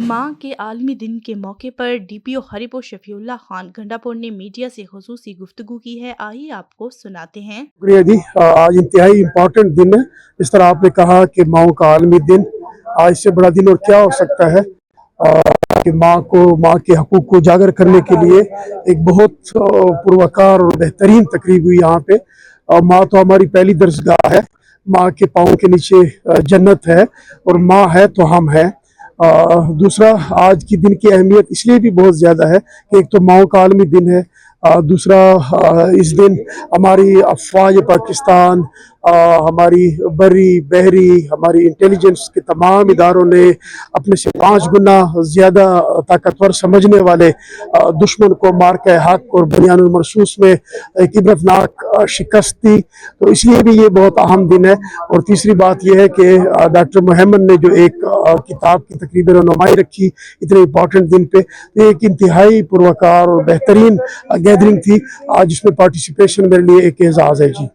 माँ के आलमी दिन के मौके पर डीपीओ हरिपुर शफीउल्लाह खान गंडापुर ने मीडिया से खुसूसी गुफ्तगू की है। आइए आपको सुनाते हैं। शुक्रिया जी। आज इंतहाई इम्पोर्टेंट दिन है। इस तरह आपने कहा कि माँ का आलमी दिन, आज से बड़ा दिन और क्या हो सकता है कि माँ के हकूक़ को उजागर करने के लिए एक बहुत पुरवकार और बेहतरीन तकरीब हुई यहाँ पे। माँ तो हमारी पहली दरसगाह है, माँ के पाँव के नीचे जन्नत है और माँ है तो हम हैं। दूसरा, आज की दिन की अहमियत इसलिए भी बहुत ज़्यादा है कि एक तो माँ का आलमी दिन है, दूसरा इस दिन हमारी अफ़वाज पाकिस्तान, हमारी बरी बहरी, हमारी इंटेलिजेंस के तमाम इदारों ने अपने से 5 गुना ज़्यादा ताकतवर समझने वाले दुश्मन को मार के हक और बनियानुल मरसूस में एक इबरतनाक शिकस्त दी, तो इसलिए भी ये बहुत अहम दिन है। और तीसरी बात यह है कि डॉक्टर मोहम्मद ने जो एक किताब की तकरीब रनुमाई रखी इतने इम्पोर्टेंट दिन पे, तो एक इंतहाई पुरवकार और बेहतरीन गैदरिंग थी। आज इसमें पार्टिसिपेशन मेरे लिए एक एजाज़ है जी।